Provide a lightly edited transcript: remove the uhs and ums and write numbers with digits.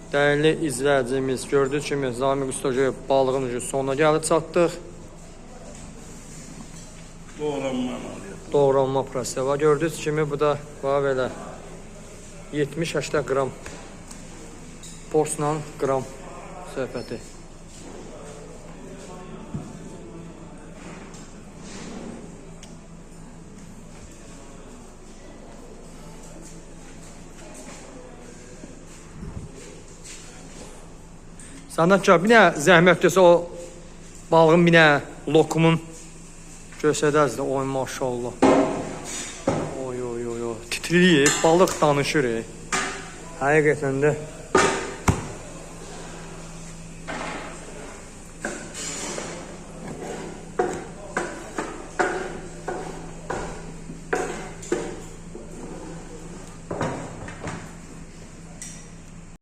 Dəyərli izləyicimiz, gördüyünüz kimi Zamiq Ustacı balığın ucu sonuna gəlib çatdıq. Doğranma prosesi var. Gördüyünüz kimi bu da var belə 70-80 qram porsla qram söhbəti. Sanatçı bir nə zəhmət desə o balığın bir nə lokumun göstərəzdə. Oy maşallah. Oy. Titriyir, balıq danışır. Həqiqətən də